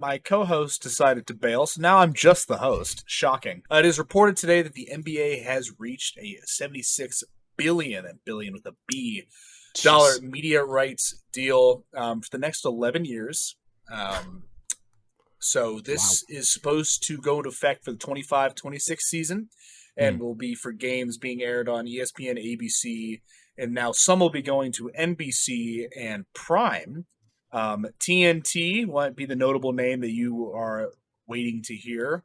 my co-host decided to bail, so now I'm just the host. Shocking. It is reported today that the NBA has reached a 76 billion, and billion with a B, dollar Jeez. media rights deal for the next 11 years. Um, so Wow. this is supposed to go into effect for the 25-26 season Hmm. and will be for games being aired on ESPN, ABC, and now some will be going to NBC and Prime. TNT might be the notable name that you are waiting to hear.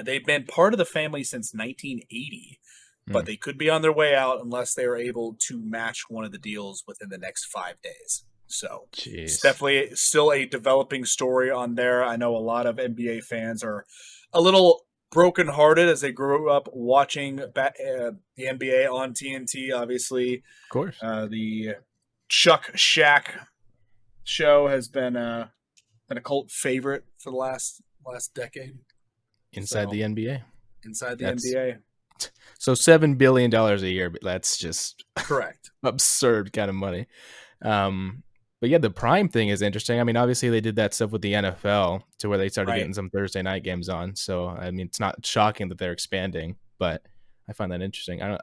They've been part of the family since 1980, Hmm. but they could be on their way out unless they are able to match one of the deals within the next 5 days. So it's Jeez. definitely still a developing story on there. I know a lot of NBA fans are a little brokenhearted as they grew up watching the NBA on TNT. Obviously, Of course. the Chuck Shack show has been a cult favorite for the last decade. Inside So the NBA. inside the That's NBA, so $7 billion a year, but that's just correct. absurd kind of money. Um, but yeah, the Prime thing is interesting. I mean, obviously they did that stuff with the NFL to where they started Right. getting some Thursday night games on. So I mean, it's not shocking that they're expanding, but I find that interesting. I don't.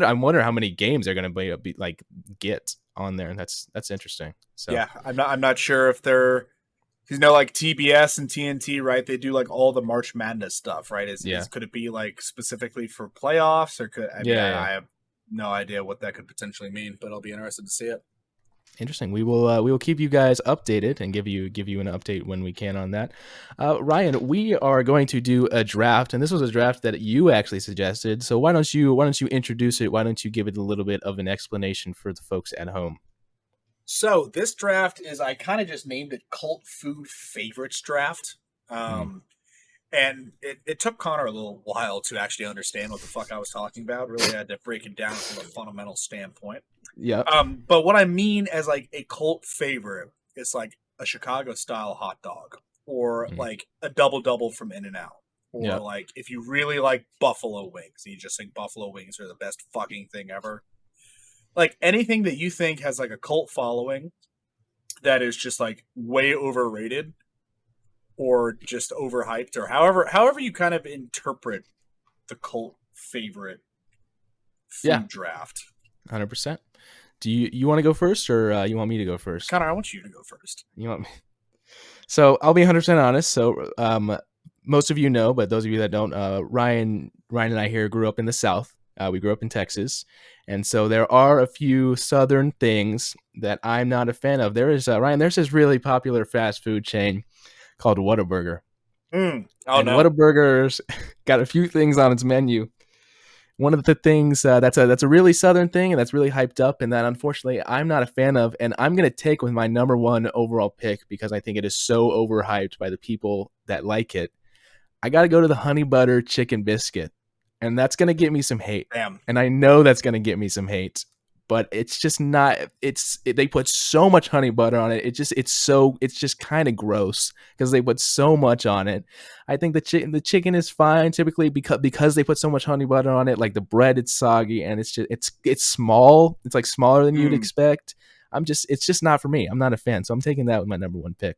I wonder how many games they're going to be like get on there. That's interesting. So Yeah, I'm not sure if they're like TBS and TNT, right? They do like all the March Madness stuff, right? Is yeah, could it be like specifically for playoffs, or could I mean yeah, yeah. I have no idea what that could potentially mean, but I'll be interested to see it. Interesting. We will keep you guys updated and give you an update when we can on that. Ryan, we are going to do a draft, and this was a draft that you actually suggested. So why don't you introduce it? Why don't you give it a little bit of an explanation for the folks at home? So this draft is I kind of just named it Cult Food Favorites Draft. Hmm. Um, and it took Connor a little while to actually understand what the fuck I was talking about. Really had to break it down from a fundamental standpoint. Yep. But what I mean as like a cult favorite is like a Chicago style hot dog, or Mm. like a double double from In and Out, or Yep. like if you really like buffalo wings and you just think buffalo wings are the best fucking thing ever. Like anything that you think has like a cult following that is just like way overrated or just overhyped, or however you kind of interpret the cult favorite Yeah. food draft. 100%. Do you want to go first, or you want me to go first? Connor, I want you to go first. You want me? So I'll be 100% honest. So most of you know, but those of you that don't, Ryan and I here grew up in the South. We grew up in Texas, and so there are a few Southern things that I'm not a fan of. There is Ryan. There's this really popular fast food chain called Whataburger, Oh and no. Whataburger's got a few things on its menu. One of the things that's a really Southern thing, and that's really hyped up, and that unfortunately I'm not a fan of, and I'm gonna take with my number one overall pick because I think it is so overhyped by the people that like it. I got to go to the honey butter chicken biscuit, and that's gonna get me some hate, Damn. and I know that's gonna get me some hate, but it's just not. They put so much honey butter on it. It's just kind of gross because they put so much on it. I think the chicken is fine typically because they put so much honey butter on it. Like the bread, it's soggy and it's small. It's like smaller than you'd Mm. expect. It's just not for me. I'm not a fan, so I'm taking that with my number one pick.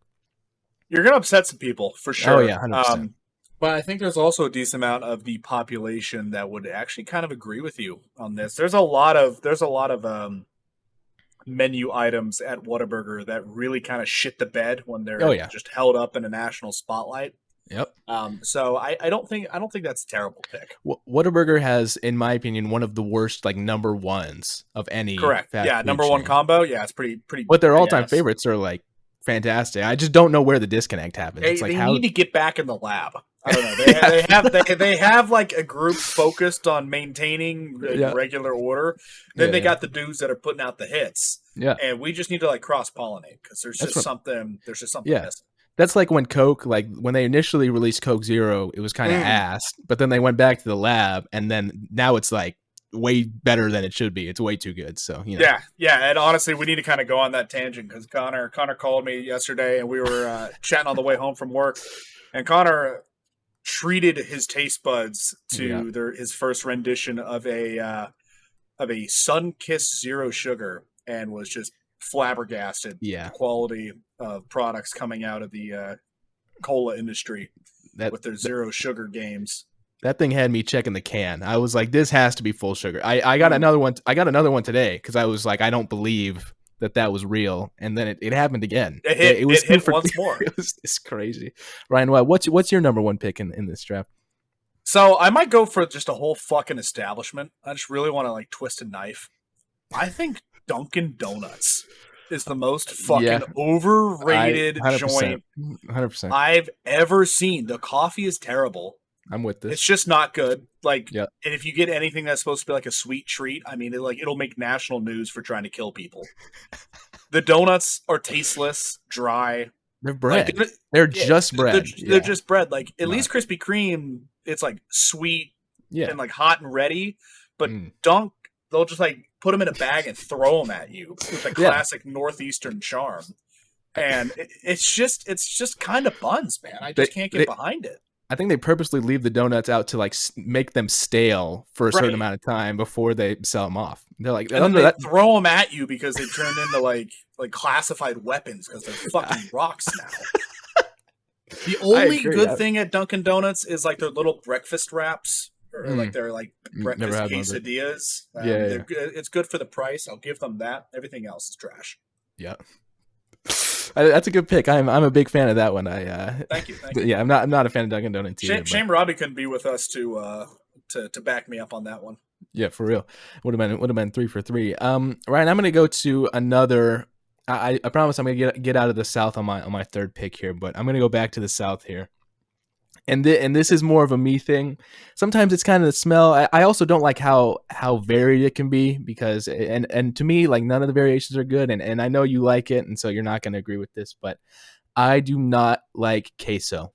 You're gonna upset some people for Oh sure. yeah, 100%. But I think there's also a decent amount of the population that would actually kind of agree with you on this. There's a lot of menu items at Whataburger that really kind of shit the bed when Oh they're yeah. just held up in a national spotlight. Yep. So I don't think that's a terrible pick. Whataburger has, in my opinion, one of the worst like number ones of any Correct. fast Yeah, food number one chain. combo. Yeah, it's pretty But their pretty all-time ass. favorites are like fantastic. I just don't know where the disconnect happens. They It's like they how need to get back in the lab. I don't know. They yeah, they have they have like a group focused on maintaining yeah, regular order. Then yeah, they yeah, got the dudes that are putting out the hits, yeah. and we just need to like cross pollinate because there's That's just what. something Yeah, missing. that's like when Coke, like when they initially released Coke Zero, it was kind of Mm, ass, but then they went back to the lab, and then now it's like way better than it should be. It's way too good. So yeah, yeah, and honestly, we need to kind of go on that tangent because Connor called me yesterday, and we were chatting on the way home from work, and Connor treated his taste buds yeah. to his first rendition of a Sun Kiss Zero Sugar, and was just flabbergasted Yeah, the quality of products coming out of the cola industry that with their zero sugar games. that thing had me checking the can. I was like, this has to be full sugar. I got Mm. another one. I got another one today because I was like, I don't believe that was real. And then it happened again. It was It two hit for once more. it's crazy. Ryan, what's your number one pick in this draft? So I might go for just a whole fucking establishment. I just really want to like twist a knife. I think Dunkin' Donuts is the most Yeah, fucking overrated 100%, joint 100%. I've ever seen. The coffee is terrible. I'm with It's this. just not good. Like, Yeah, and if you get anything that's supposed to be like a sweet treat, I mean, it'll make national news for trying to kill people. The donuts are tasteless, dry. they're Like, bread. They're yeah, just bread. they're Yeah, just bread. Like, at not. least Krispy Kreme, it's like sweet Yeah. and like hot and ready. But Mm. Dunk, they'll just like put them in a bag and throw them at you with a Yeah. classic northeastern charm. And it's just kind of buns, man. I just can't get behind it. I think they purposely leave the donuts out to like make them stale for a certain Right. amount of time before they sell them off. They're like, And then they throw them at you because they turned into like classified weapons because they're fucking rocks now. The only good thing at Dunkin' Donuts is like their little breakfast wraps or like their like breakfast quesadillas. Yeah. It's good for the price. I'll give them that. Everything else is trash. Yeah. That's a good pick. I'm a big fan of that one. Thank you. Yeah, I'm not a fan of Dunkin' Donuts either. Shame Robbie couldn't be with us to back me up on that one. Yeah, for real. Would have been 3 for 3. Ryan, I'm gonna go to another. I promise I'm gonna get out of the South on my third pick here, but I'm gonna go back to the South here. And this is more of a me thing. Sometimes it's kind of the smell. I also don't like how varied it can be because and to me, like, none of the variations are good. And I know you like it, and so you're not going to agree with this, but I do not like queso.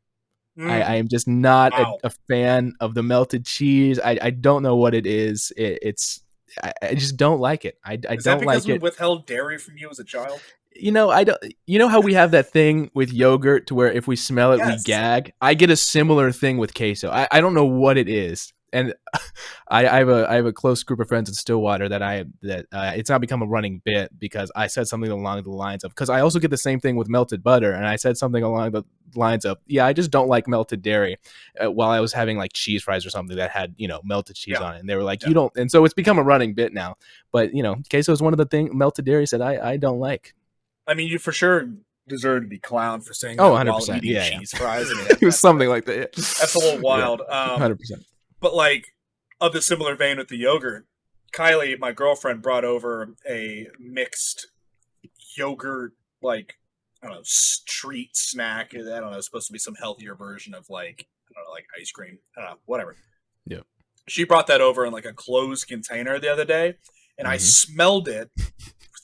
I am just not a fan of the melted cheese. I don't know what it is. I just don't like it. I is don't that like because we it. withheld dairy from you as a child? I don't. You know how we have that thing with yogurt to where if we smell it, we gag. I get a similar thing with queso. I don't know what it is, and I have a close group of friends in Stillwater that it's now become a running bit because I said something along the lines of, because I also get the same thing with melted butter, and I said something along the lines of, yeah, I just don't like melted dairy, while I was having like cheese fries or something that had melted cheese on it, and they were like, you don't, and so it's become a running bit now. But queso is one of the melted dairies that I don't like. I mean, you for sure deserve to be clowned for saying that 100%, while eating cheese fries. I mean, it was something like that. Yeah. That's a little wild. 100%. But like, of the similar vein with the yogurt, Kylie, my girlfriend, brought over a mixed yogurt, like, I don't know, treat snack. I don't know, it's supposed to be some healthier version of like, I don't know, like ice cream. I don't know, whatever. Yeah. She brought that over in like a closed container the other day, and I smelled it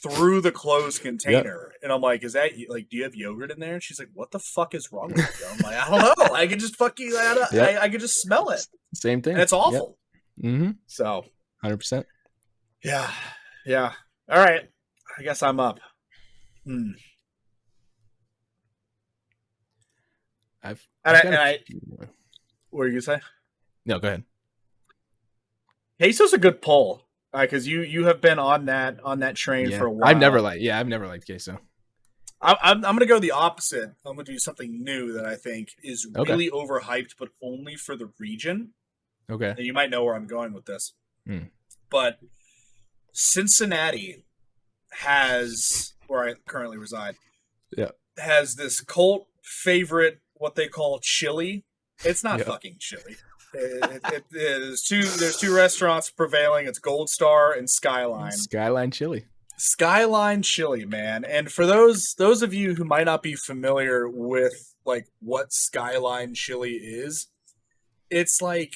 through the closed container, and I'm like, "Is that like? Do you have yogurt in there?" And she's like, "What the fuck is wrong with you?" I'm like, "I don't know. I can just fucking, I can just smell it. Same thing. And it's awful." So, 100%. Yeah. All right, I guess I'm up. What were you gonna say? No, go ahead. Queso's a good pull. Because you have been on that train for a while. I've never liked queso. I'm gonna go the opposite. I'm gonna do something new that I think is really overhyped, but only for the region. Okay. And you might know where I'm going with this. But Cincinnati has, where I currently reside, has this cult favorite, what they call chili. It's not fucking chili. There's two restaurants prevailing. It's Gold Star and Skyline. Skyline Chili. Skyline Chili, man. And for those of you who might not be familiar with like what Skyline Chili is, it's like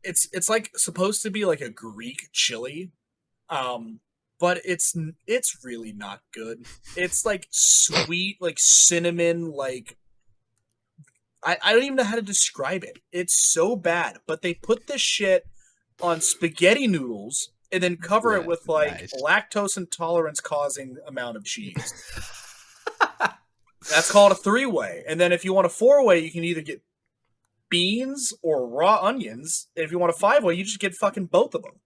it's like supposed to be like a Greek chili. But it's really not good. It's like sweet, like cinnamon, like I don't even know how to describe it. It's so bad, but they put this shit on spaghetti noodles and then cover it with like lactose intolerance causing amount of cheese. That's called a 3-way. And then if you want a 4-way, you can either get beans or raw onions. And if you want a 5-way, you just get fucking both of them.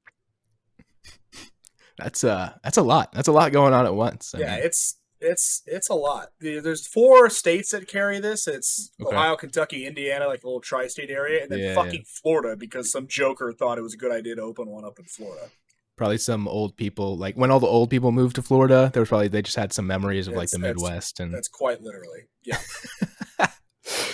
That's a lot. That's a lot going on at once. I Yeah, mean, it's a lot. There's 4 states that carry this. It's okay. Ohio, Kentucky, Indiana, like a little tri-state area, and then Yeah, yeah. fucking Florida because some joker thought it was a good idea to open one up in Florida. Probably some old people, like when all the old people moved to Florida, there was probably they just had some memories of like It's the Midwest and that's quite literally. Yeah.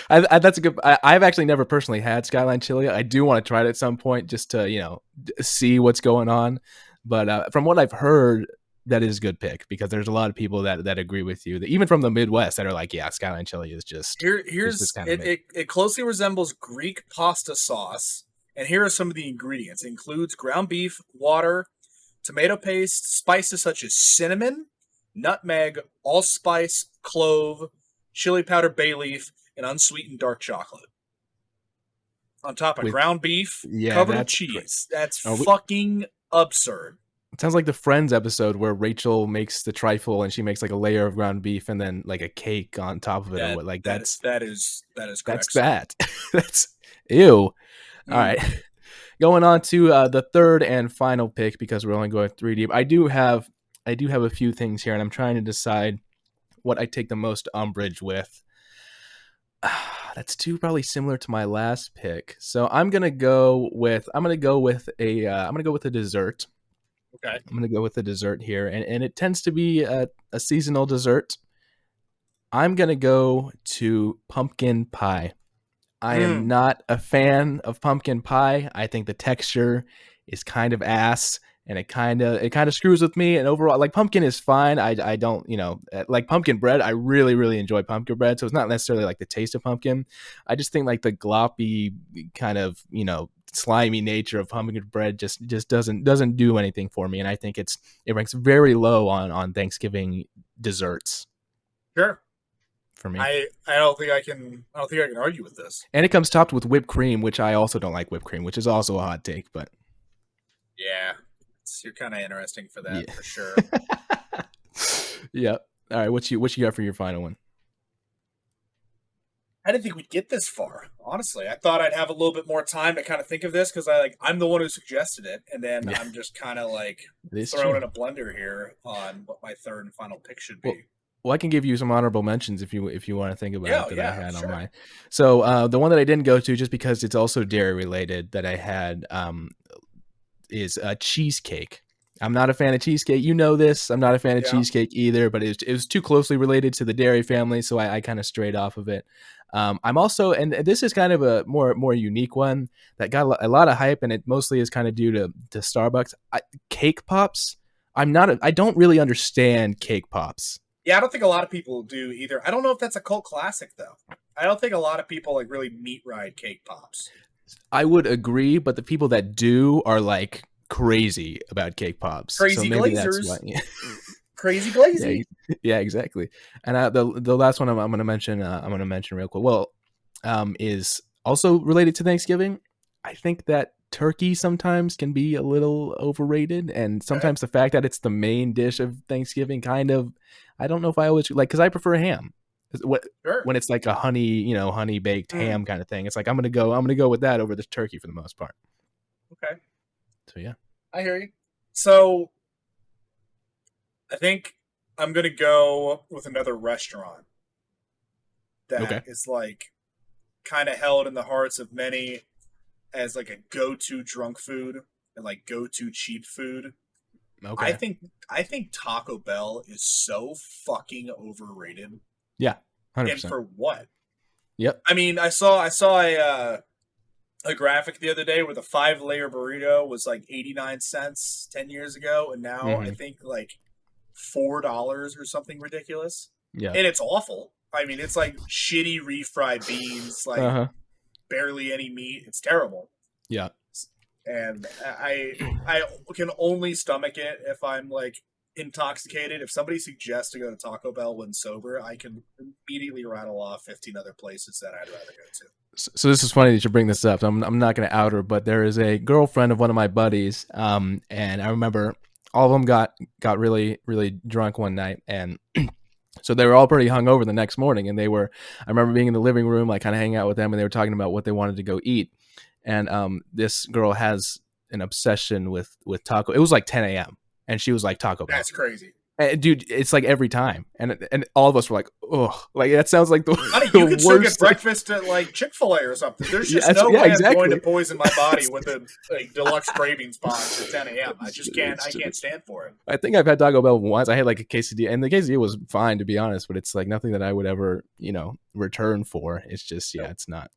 that's a good. I've actually never personally had Skyline chili. I do want to try it at some point just to see what's going on. But from what I've heard, that is a good pick because there's a lot of people that agree with you. That even from the Midwest that are like, yeah, Skyline chili is just Here's kind of it closely resembles Greek pasta sauce, and here are some of the ingredients. It includes ground beef, water, tomato paste, spices such as cinnamon, nutmeg, allspice, clove, chili powder, bay leaf, and unsweetened dark chocolate. On top of with ground beef, yeah. covered with That's cheese. That's we, fucking absurd. it sounds like the Friends episode where Rachel makes the trifle and she makes like a layer of ground beef and then like a cake on top of it or That what. Like that that is that's correct, sir. that. That's ew. All Mm. right. Going on to the third and final pick because we're only going 3 deep. I do have a few things here, and I'm trying to decide what I take the most umbrage with. That's too probably similar to my last pick, so I'm gonna go with a dessert. Okay. I'm gonna go with a dessert here, and it tends to be a seasonal dessert. I'm gonna go to pumpkin pie. I am Mm. not a fan of pumpkin pie. I think the texture is kind of ass and it kind of screws with me and overall like pumpkin is fine. I don't, like pumpkin bread. I really really enjoy pumpkin bread. So it's not necessarily like the taste of pumpkin. I just think like the gloppy kind of, slimy nature of pumpkin bread just doesn't do anything for me and I think it ranks very low on Thanksgiving desserts Sure. for me. I don't think I can argue with this. And it comes topped with whipped cream, which I also don't like whipped cream, which is also a hot take, but Yeah. You're kind of interesting for yeah. that for sure. Yeah. All right, what you got for your final one? I didn't think we'd get this far. Honestly, I thought I'd have a little bit more time to kind of think of this because I'm the one who suggested it, and then Yeah, I'm just kind of like it's thrown true. in a blender here on what my third and final pick should Well, be. well, I can give you some honorable mentions if you want to think about Yeah, it that I yeah, had on sure. mine. So the one that I didn't go to just because it's also dairy related that I had is a cheesecake. I'm not a fan of cheesecake. You know this. I'm not a fan of Yeah, cheesecake either, but it was too closely related to the dairy family, so I kind of strayed off of it. I'm also, and this is kind of a more unique one that got a lot of hype, and it mostly is kind of due to Starbucks. Cake pops. I don't really understand cake pops. yeah. I don't think a lot of people do either. I don't know if that's a cult classic though. I don't think a lot of people like really meat ride cake pops. I would agree, but the people that do are like crazy about cake pops. So Crazy maybe that's why. glazers, crazy Yeah, glazy. yeah, exactly. And the last one I'm going to mention, real quick. Well, is also related to Thanksgiving. I think that turkey sometimes can be a little overrated, and Okay, sometimes the fact that it's the main dish of Thanksgiving kind of, I don't know if I always like because I prefer ham. What sure. when it's like a honey baked Mm, ham kind of thing, it's like I'm gonna go with that over the turkey for the most part. okay, So yeah, I hear you. So I think I'm gonna go with another restaurant that okay, is like kind of held in the hearts of many as like a go-to drunk food and like go-to cheap food. I okay, think I think Taco Bell is so fucking overrated. yeah, 100%. And for what? Yep. I mean, I saw a graphic the other day where the 5 layer burrito was like 89 cents 10 years ago, and now I Mm-hmm. think like $4 or something ridiculous. Yeah. And it's awful. I mean, it's like shitty refried beans, Uh like huh. barely any meat. It's terrible. Yeah. And I can only stomach it if I'm like intoxicated. If somebody suggests to go to Taco Bell when sober, I can immediately rattle off 15 other places that I'd rather go to. So this is funny that you bring this up. I'm not going to out her, but there is a girlfriend of one of my buddies, and I remember all of them got really really drunk one night, and so they were all pretty hungover the next morning, and I remember being in the living room, like kind of hanging out with them, and they were talking about what they wanted to go eat, and this girl has an obsession with taco. It was like 10 a.m. and she was like Taco Bell. That's crazy. And, dude, it's like every time, and all of us were like, "Oh, like that sounds like the, Honey, the you could still get worst." breakfast at like Chick-fil-A or something. There's just Yeah, no way exactly. I'm going to poison my body with a deluxe cravings box at 10 a.m. I just can't. I can't stand for it. I think I've had Taco Bell once. I had like a quesadilla, and the quesadilla was fine, to be honest, but it's like nothing that I would ever, return for. It's just, it's not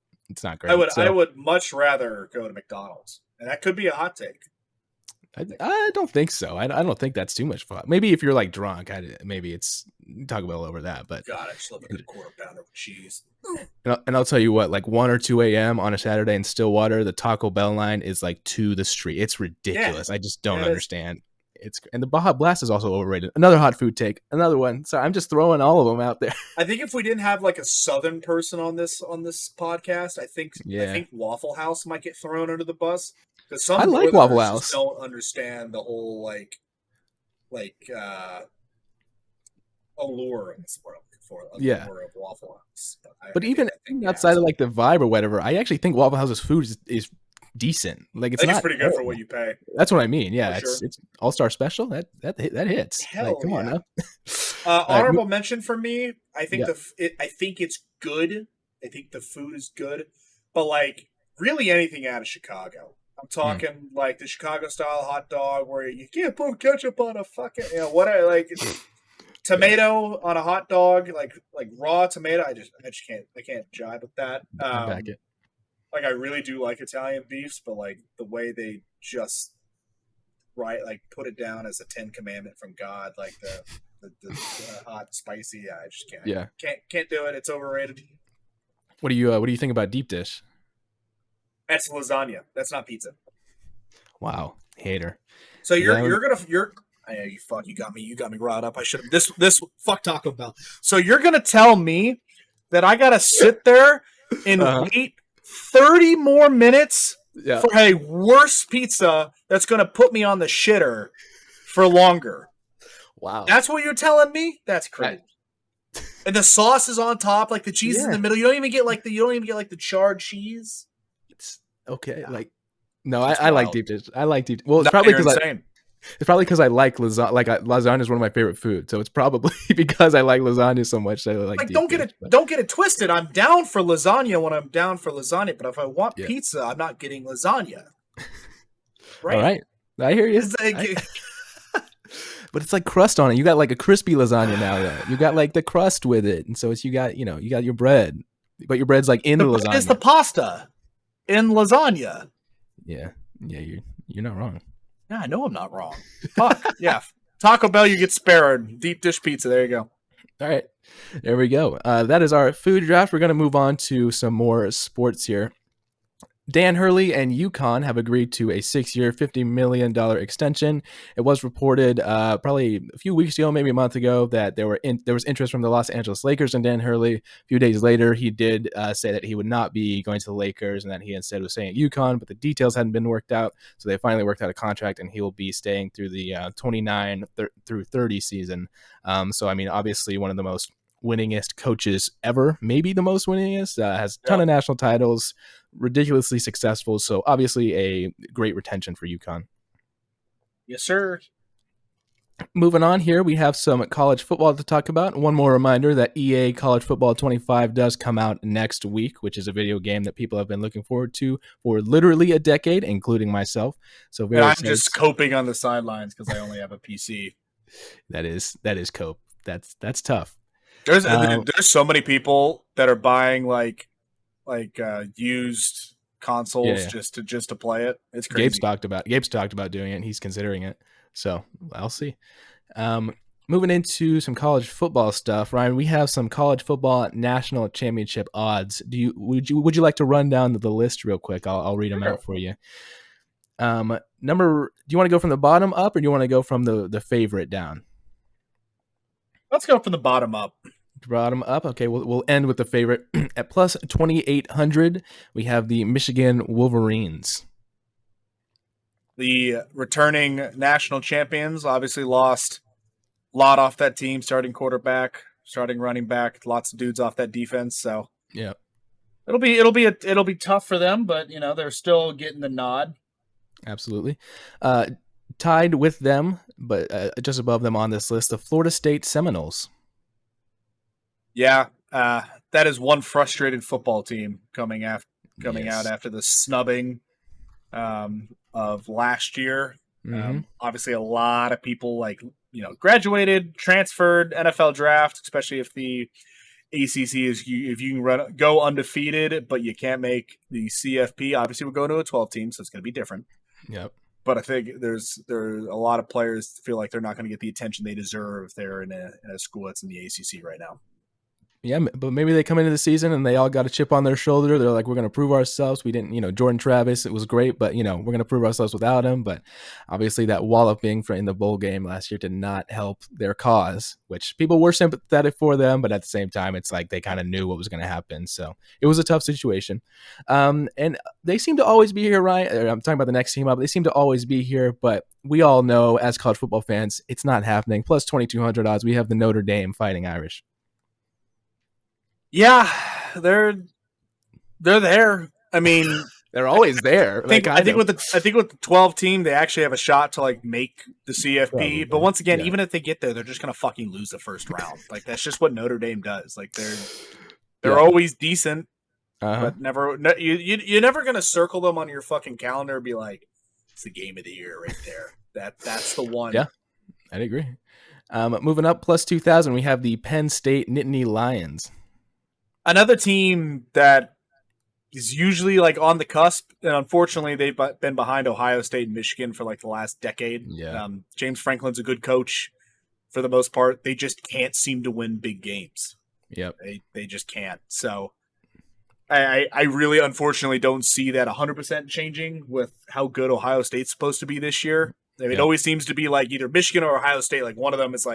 great. I would much rather go to McDonald's, and that could be a hot take. I don't think so. I don't think that's too much fun. Maybe if you're like drunk, maybe it's Taco Bell over that. But God, I just love a good quarter pounder with cheese. And I'll tell you what, like 1 or 2 a.m. on a Saturday in Stillwater, the Taco Bell line is like to the street. It's ridiculous. I just don't understand. And the Baja Blast is also overrated. Another hot food take. Another one. So I'm just throwing all of them out there. I think if we didn't have like a Southern person on this podcast, I think Waffle House might get thrown under the bus. Because some I like Waffle House. Don't understand the whole allure in this world allure of Waffle House. But even outside of like the vibe or whatever, I actually think Waffle House's food is decent. Like it's pretty good for what you pay. That's what I mean. Yeah, sure. It's All-Star Special. That hits. Hell come on now. Honorable mention for me. I think I think it's good. I think the food is good, but like really anything out of Chicago. I'm talking like the Chicago style hot dog where you can't put ketchup on a fucking tomato on a hot dog, like raw tomato. I just can't jive with that. Back it. Like I really do like Italian beefs, but like the way they just put it down as a 10 commandment from God, like the hot and spicy. I just can't. Yeah, can't do it. It's overrated. What do you think about deep dish? That's lasagna. That's not pizza. Wow, hater. So you got me riled up. I should have this fuck Taco Bell. So you're gonna tell me that I gotta sit there and wait 30 more minutes for a worse pizza that's gonna put me on the shitter for longer? Wow, that's what you're telling me? That's crazy. And the sauce is on top, like the cheese is in the middle. You don't even get like the charred cheese. It's okay. Like, no, I like deep dish. I like deep. Well, it's probably because I like lasagna. Like lasagna is one of my favorite foods, so it's probably because I like lasagna so much that I like. Don't get it twisted. I'm down for lasagna when I'm down for lasagna, but if I want pizza, I'm not getting lasagna. Right. All right. I hear you. But it's like crust on it. You got like a crispy lasagna now. Though. You got like the crust with it, and so it's you got your bread, but your bread's like in the lasagna. It's the pasta in lasagna. Yeah, you're not wrong. Yeah, I know I'm not wrong. Fuck yeah, Taco Bell, you get spared. Deep dish pizza. There you go. All right, there we go. That is our food draft. We're gonna move on to some more sports here. Dan Hurley and UConn have agreed to a 6-year, $50 million extension. It was reported probably a few weeks ago, maybe a month ago, that there was interest from the Los Angeles Lakers in Dan Hurley. A few days later, he did say that he would not be going to the Lakers and that he instead was staying at UConn, but the details hadn't been worked out. So they finally worked out a contract, and he will be staying through the 29 through 30 season. So, I mean, obviously one of the most winningest coaches ever, maybe the most winningest, has a ton of national titles, ridiculously successful. So obviously a great retention for UConn. Yes, sir. Moving on here, we have some college football to talk about. One more reminder that EA College Football 25 does come out next week, which is a video game that people have been looking forward to for literally a decade, including myself. So I'm just coping on the sidelines because I only have a PC. That is cope. That's tough. There's so many people that are buying like used consoles just to play it. It's crazy. Gabe's talked about doing it, and he's considering it. So I'll see. Moving into some college football stuff, Ryan, we have some college football national championship odds. Would you like to run down the list real quick? I'll read them out for you. Do you want to go from the bottom up, or do you want to go from the favorite down? Let's go from the bottom up. Bottom up. Okay, we'll end with the favorite. At plus 2,800, we have the Michigan Wolverines. The returning national champions obviously lost a lot off that team, starting quarterback, starting running back, lots of dudes off that defense. So yeah, it'll be tough for them, but they're still getting the nod. Absolutely. tied with them, but just above them on this list, the Florida State Seminoles. Yeah, that is one frustrated football team coming out Yes. after the snubbing of last year. Mm-hmm. Obviously, a lot of people graduated, transferred, NFL draft, especially if the ACC is if you can go undefeated, but you can't make the CFP. Obviously, we're going to a 12 team, so it's going to be different. Yep. But I think there's a lot of players feel like they're not going to get the attention they deserve if they're in a school that's in the ACC right now. Yeah, but maybe they come into the season and they all got a chip on their shoulder. They're like, we're going to prove ourselves. We didn't, Jordan Travis, it was great, but, we're going to prove ourselves without him. But obviously that walloping in the bowl game last year did not help their cause, which people were sympathetic for them. But at the same time, it's like they kind of knew what was going to happen. So it was a tough situation. And they seem to always be here, Ryan. I'm talking about the next team up. They seem to always be here, but we all know as college football fans, it's not happening. Plus 2,200 odds. We have the Notre Dame Fighting Irish. Yeah, they're there. I mean, they're always there. I think with the 12 team, they actually have a shot to make the CFP. Probably. But once again, even if they get there, they're just gonna fucking lose the first round. That's just what Notre Dame does. They're always decent, but never. You're never gonna circle them on your fucking calendar and be like, it's the game of the year right there. That's the one. Yeah, I'd agree. Moving up, plus 2,000, we have the Penn State Nittany Lions. Another team that is usually on the cusp, and unfortunately they've been behind Ohio State and Michigan for the last decade. Yeah. James Franklin's a good coach for the most part. They just can't seem to win big games. Yep. They just can't. So I really unfortunately don't see that 100% changing with how good Ohio State's supposed to be this year. It always seems to be either Michigan or Ohio State. One of them is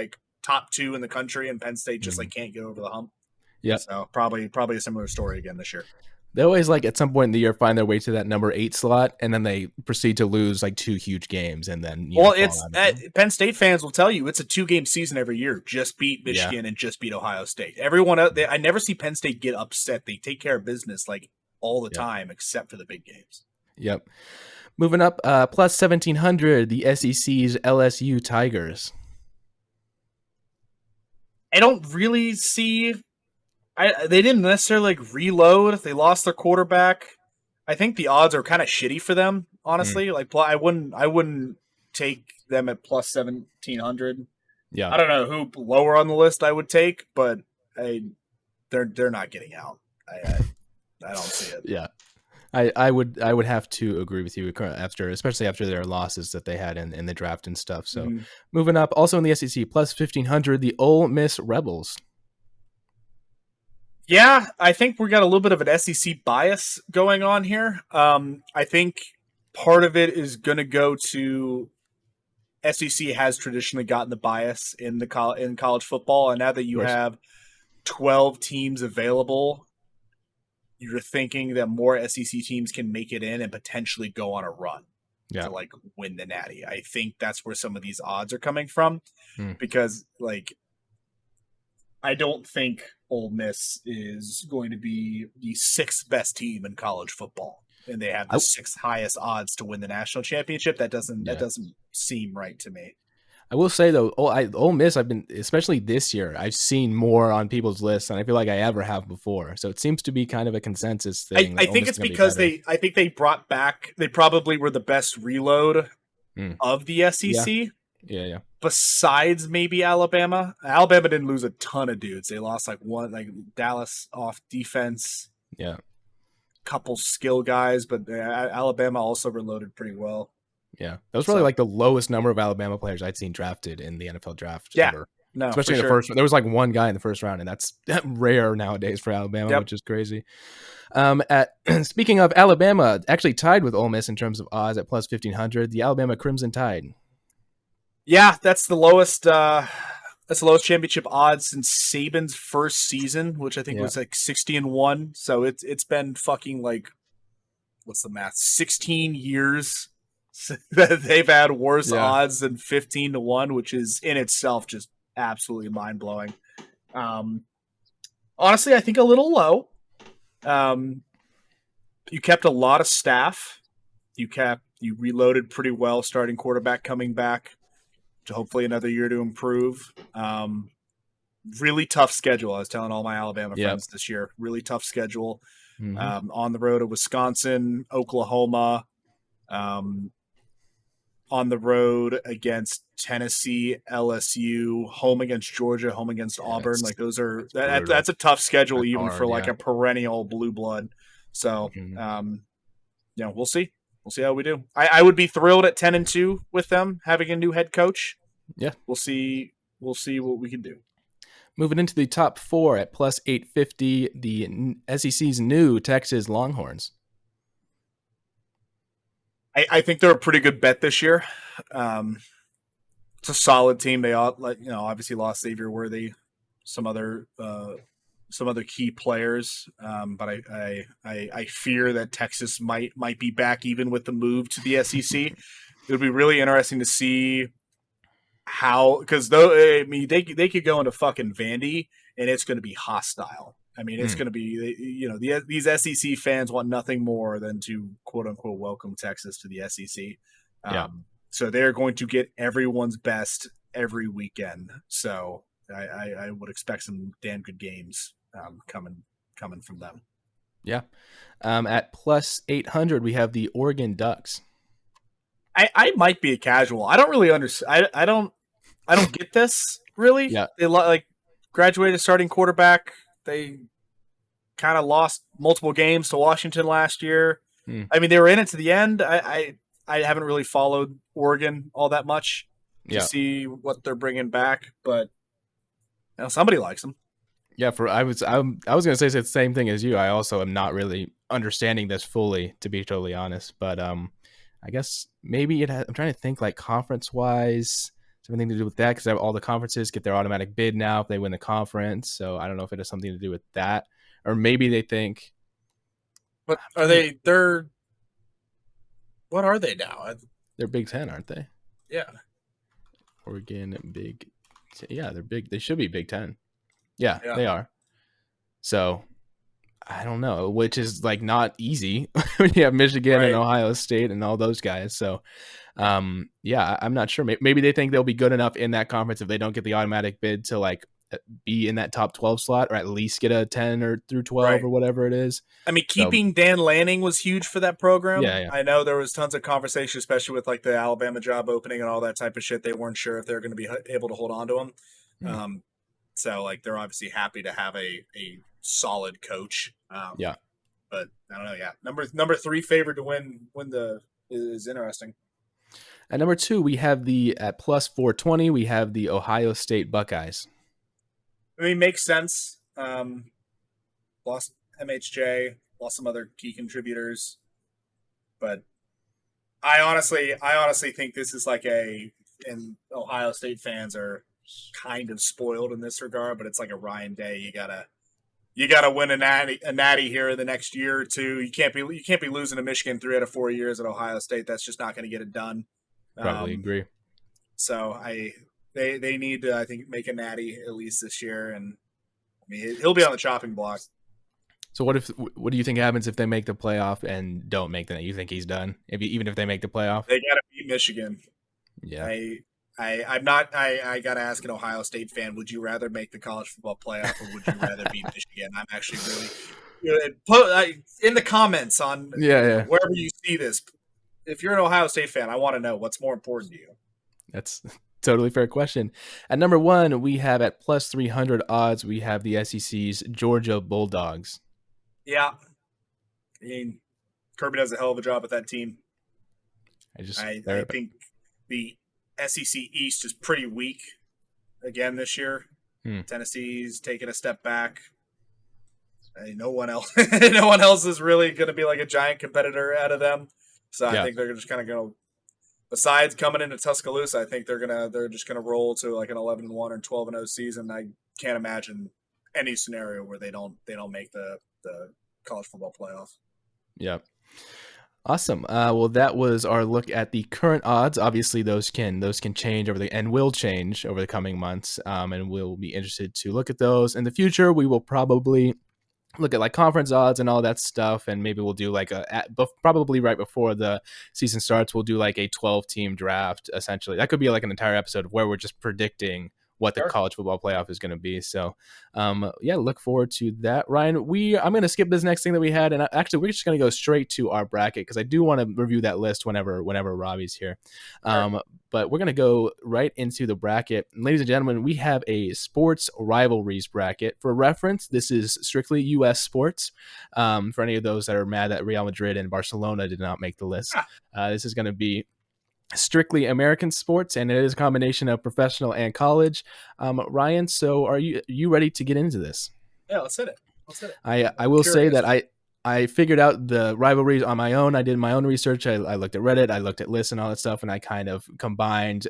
top 2 in the country, and Penn State just can't get over the hump. Yeah. So probably a similar story again this year. They always at some point in the year find their way to that number 8 slot, and then they proceed to lose 2 huge games, and then it's Penn State fans will tell you it's a 2-game season every year. Just beat Michigan and just beat Ohio State. Everyone out there, I never see Penn State get upset. They take care of business all the time, except for the big games. Yep. Moving up, plus 1,700, the SEC's LSU Tigers. I don't really see. They didn't necessarily reload. They lost their quarterback. I think the odds are kind of shitty for them, honestly. I wouldn't take them at plus 1,700. Yeah, I don't know who lower on the list I would take, but they're not getting out. I don't see it. Yeah, I would have to agree with you especially after their losses that they had in the draft and stuff. So moving up, also in the SEC, plus 1,500, the Ole Miss Rebels. Yeah, I think we got a little bit of an SEC bias going on here. I think part of it is going to go to SEC has traditionally gotten the bias in college football, and now that you have 12 teams available, you're thinking that more SEC teams can make it in and potentially go on a run to win the Natty. I think that's where some of these odds are coming from, because I don't think Ole Miss is going to be the 6th best team in college football, and they have the 6th highest odds to win the national championship. That doesn't seem right to me. I will say though, Ole Miss, I've been, especially this year, I've seen more on people's lists than I feel like I ever have before. So it seems to be kind of a consensus thing. I think it's because they brought back. They probably were the best reload of the SEC. Yeah. Besides maybe Alabama. Alabama didn't lose a ton of dudes. They lost Dallas off defense. Yeah. Couple skill guys, but Alabama also reloaded pretty well. Yeah. That was probably the lowest number of Alabama players I'd seen drafted in the NFL draft ever. No, especially in the first. There was one guy in the first round, and that's rare nowadays for Alabama, which is crazy. Speaking of Alabama, actually tied with Ole Miss in terms of odds at plus 1,500, the Alabama Crimson Tide. Yeah, that's the lowest. That's the lowest championship odds since Saban's first season, which I think was 60-1. So it's been fucking what's the math? 16 years that they've had worse odds than 15-1, which is in itself just absolutely mind blowing. Honestly, I think a little low. You kept a lot of staff. You kept You reloaded pretty well, starting quarterback coming back to hopefully another year to improve. Really tough schedule. I was telling all my Alabama Yep. friends this year. Really tough schedule. Mm-hmm. On the road at Wisconsin, Oklahoma, on the road against Tennessee, LSU, home against Georgia, home against Yeah, Auburn. it's Like those are brutal. that's a tough schedule That's even for hard. like Yeah. a perennial blue blood. So Mhm. we'll see. We'll see how we do. I would be thrilled at 10-2 with them having a new head coach. Yeah. We'll see. We'll see what we can do. Moving into the top 4 at plus 850, the SEC's new Texas Longhorns. I think they're a pretty good bet this year. It's a solid team. They all, obviously lost Xavier Worthy, some other key players, but I fear that Texas might be back even with the move to the SEC. It would be really interesting to see how, because though I mean they could go into fucking Vandy and it's going to be hostile. I mean, it's going to be, these SEC fans want nothing more than to quote unquote welcome Texas to the SEC. Yeah. So they're going to get everyone's best every weekend. So I would expect some damn good games coming from them. Yeah. At plus 800, we have the Oregon Ducks. I might be a casual. I don't really understand. I don't get this really. Yeah. They like graduated starting quarterback. They kind of lost multiple games to Washington last year. I mean, they were in it to the end. I haven't really followed Oregon all that much to see what they're bringing back, but somebody likes them. Yeah, I was gonna say the same thing as you. I also am not really understanding this fully, to be totally honest. But I guess maybe it has. I'm trying to think like conference wise, something to do with that because all the conferences get their automatic bid now if they win the conference. So I don't know if it has something to do with that, or maybe they think. But are they? They're. What are they now? They're Big Ten, aren't they? Yeah. Oregon Big. Yeah, they're big. They should be Big Ten. Yeah, they are. So I don't know, which is like not easy when you have Michigan and Ohio State and all those guys. So yeah, I'm not sure. Maybe they think they'll be good enough in that conference if they don't get the automatic bid to like be in that top 12 slot or at least get a 10 or through 12 or whatever it is. I mean, keeping Dan Lanning was huge for that program. Yeah. I know there was tons of conversation, especially with like the Alabama job opening and all that type of shit. They weren't sure if they were going to be able to hold on to him. So like they're obviously happy to have a solid coach. Yeah. But I don't know. Yeah. Number 3 favored to win is interesting. At number 2, we have at plus 420, we have the Ohio State Buckeyes. I mean, makes sense. Lost MHJ, lost some other key contributors, but I honestly think this is like and Ohio State fans are kind of spoiled in this regard, but it's like a Ryan Day. You gotta win a natty here in the next year or two. You can't be losing to Michigan 3 out of 4 years at Ohio State. That's just not going to get it done. Probably agree. So they need to, I think, make a natty at least this year, and I mean he'll be on the chopping block. So what do you think happens if they make the playoff and don't make the? You think he's done? Even if they make the playoff, they got to beat Michigan. Yeah. I'm not. I got to ask an Ohio State fan: would you rather make the college football playoff, or would you rather beat Michigan? I'm actually really put in the comments on wherever you see this. If you're an Ohio State fan, I want to know what's more important to you. That's totally fair question. At number 1, we have at plus 300 odds. We have the SEC's Georgia Bulldogs. Yeah, I mean Kirby does a hell of a job with that team. I think the SEC East is pretty weak again this year. Tennessee's taking a step back. No one else is really going to be like a giant competitor out of them. So I think they're just kind of going to, besides coming into Tuscaloosa, I think they're just going to roll to like an 11-1 or 12-0 season. I can't imagine any scenario where they don't make the college football playoff. Yeah. Awesome. Well, that was our look at the current odds. Obviously, those can change and will change over the coming months. And we'll be interested to look at those in the future. We will probably look at like conference odds and all that stuff, and maybe we'll do like probably right before the season starts, we'll do like a 12-team draft. Essentially, that could be like an entire episode of where we're just predicting what the Sure. college football playoff is going to be. So, yeah, look forward to that, Ryan. I'm going to skip this next thing that we had, and actually, we're just going to go straight to our bracket because I do want to review that list whenever Robbie's here. Sure. But we're going to go right into the bracket. Ladies and gentlemen, we have a sports rivalries bracket. For reference, this is strictly U.S. sports. For any of those that are mad that Real Madrid and Barcelona did not make the list, this is going to be strictly American sports, and it is a combination of professional and college. Ryan, so are you ready to get into this? Yeah, let's hit it. Let's hit it. I will say that I figured out the rivalries on my own. I did my own research. I looked at Reddit, I looked at lists and all that stuff, and I kind of combined,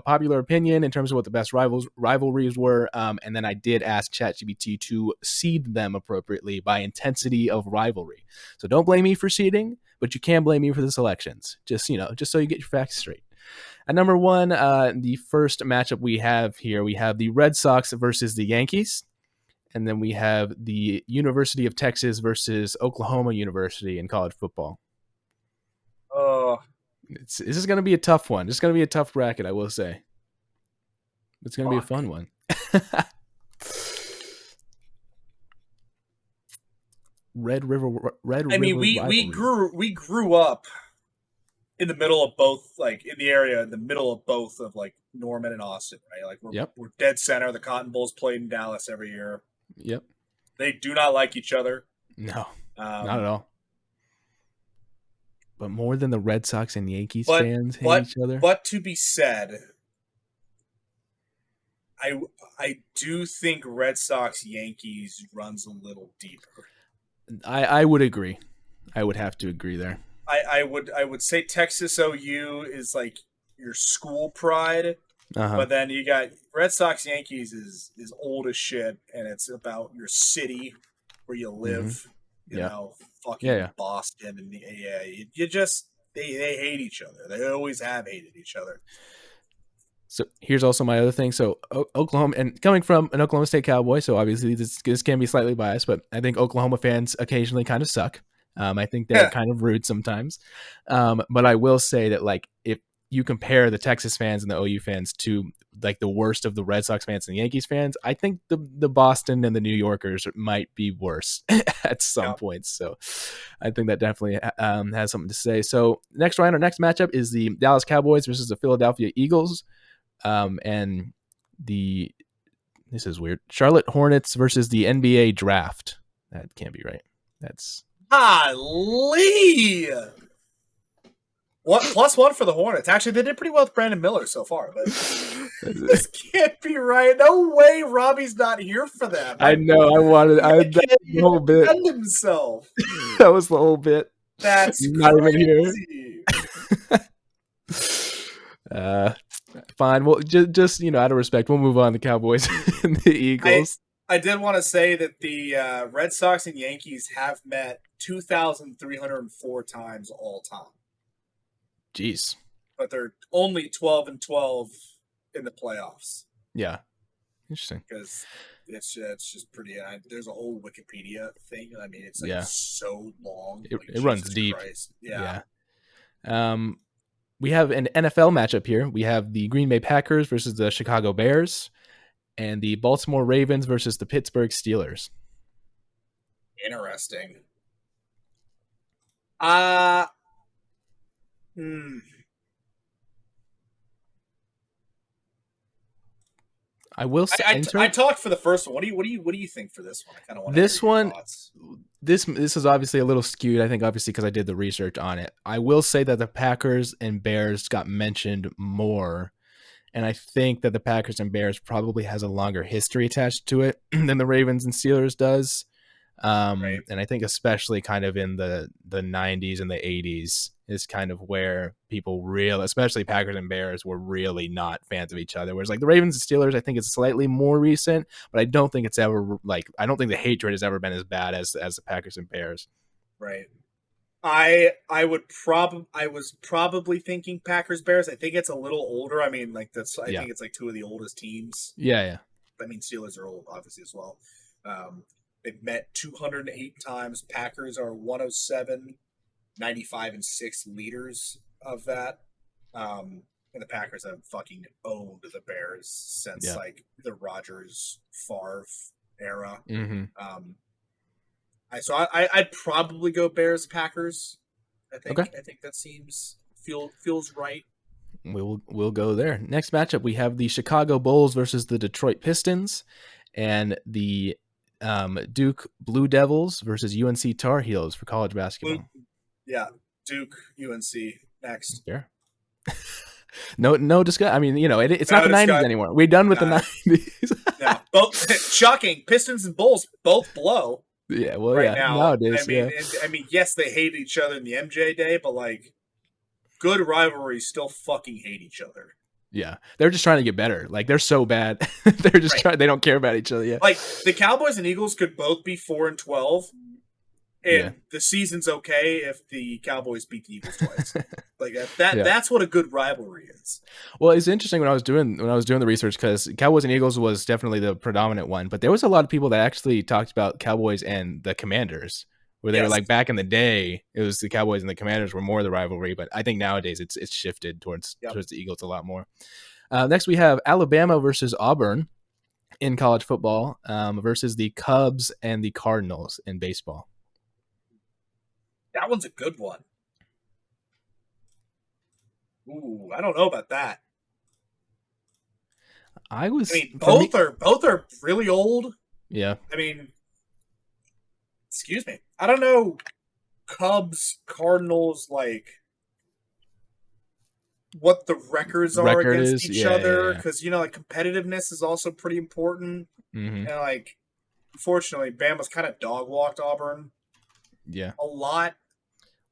popular opinion in terms of what the best rivalries were, and then I did ask ChatGPT to seed them appropriately by intensity of rivalry. So don't blame me for seeding, but you can blame me for the selections. Just so you get your facts straight. At number one, the first matchup we have here, we have the Red Sox versus the Yankees. And then we have the University of Texas versus Oklahoma University in college football. This is going to be a tough one. It's going to be a tough bracket, I will say. It's going to be a fun one. Red River. We grew up in the middle of both, like in the area, in the middle of both of like Norman and Austin, right? Like we're dead center. The Cotton Bulls played in Dallas every year. Yep. They do not like each other. No, not at all. But more than the Red Sox and Yankees fans hate each other. But to be said, I do think Red Sox Yankees runs a little deeper. I would agree. I would have to agree there. I would say Texas OU is like your school pride. But then you got Red Sox Yankees is old as shit, and it's about your city where you live. Fucking Boston and the you just they hate each other. They always have hated each other. So here's also my other thing. So Oklahoma, and coming from an Oklahoma State Cowboy, so obviously this can be slightly biased, but I think Oklahoma fans occasionally kind of suck. I think they're kind of rude sometimes. But I will say that like if you compare the Texas fans and the OU fans to like the worst of the Red Sox fans and the Yankees fans, I think the Boston and the New Yorkers might be worse at some points. So I think that definitely has something to say. So next round, our next matchup is the Dallas Cowboys versus the Philadelphia Eagles. And this is weird. Charlotte Hornets versus the NBA draft. That can't be right. That's Lee. What +1 for the Hornets? Actually, they did pretty well with Brandon Miller so far, but this can't be right. No way, Robbie's not here for them. I know. The whole bit. Himself. That was the whole bit. That's not crazy. Even here. Fine. Well, just out of respect, we'll move on to Cowboys and the Eagles. I did want to say that the Red Sox and Yankees have met 2,304 times all time. Jeez. But they're only 12-12 in the playoffs. Yeah. Interesting. Because it's just pretty. There's a whole Wikipedia thing. I mean, it's like so long. It runs deep. Christ. Yeah. We have an NFL matchup here. We have the Green Bay Packers versus the Chicago Bears, and the Baltimore Ravens versus the Pittsburgh Steelers. Interesting. I will say I talked for the first one. What do you think for this one? I kind of want this one. This is obviously a little skewed. I think obviously because I did the research on it. I will say that the Packers and Bears got mentioned more, and I think that the Packers and Bears probably has a longer history attached to it than the Ravens and Steelers does. Right. And I think especially kind of in the 90s and the 80s is kind of where people especially Packers and Bears, were really not fans of each other. Whereas like the Ravens and Steelers, I think it's slightly more recent, but I don't think it's ever I don't think the hatred has ever been as bad as the Packers and Bears. Right. I was probably thinking Packers Bears. I think it's a little older. I mean, like I think it's like two of the oldest teams. Yeah. I mean, Steelers are old, obviously, as well. They've met 208 times. Packers are 107, 95, and 6 leaders of that. And the Packers have fucking owned the Bears since Yeah. like the Rodgers Favre era. Mm-hmm. I'd probably go Bears Packers. Okay. I think that feels right. We'll go there. Next matchup, we have the Chicago Bulls versus the Detroit Pistons, and the Duke Blue Devils versus UNC Tar Heels for college basketball. Yeah, Duke UNC next. Yeah. No discuss. I mean, it's not the '90s anymore. We're done with the '90s. No, both shocking. Pistons and Bulls both blow. Yeah, well, right now. Nowadays, I mean, yes, they hate each other in the MJ day, but like, good rivalries still fucking hate each other. Yeah, they're just trying to get better. Like, they're so bad. They're just trying. They don't care about each other yet. Like, the Cowboys and Eagles could both be 4-12, and the season's okay if the Cowboys beat the Eagles twice. Like that's what a good rivalry is. Well, it's interesting when I was doing the research, because Cowboys and Eagles was definitely the predominant one, but there was a lot of people that actually talked about Cowboys and the Commanders, where they were like, back in the day, it was the Cowboys and the Commanders were more the rivalry, but I think nowadays it's shifted towards the Eagles a lot more. Next, we have Alabama versus Auburn in college football versus the Cubs and the Cardinals in baseball. That one's a good one. Ooh, I don't know about that. I mean, both are really old. Yeah. I mean, excuse me. I don't know. Cubs, Cardinals, like what the records are against each other, because like competitiveness is also pretty important. Mm-hmm. And like, unfortunately, Bama's kind of dog walked Auburn. Yeah, a lot.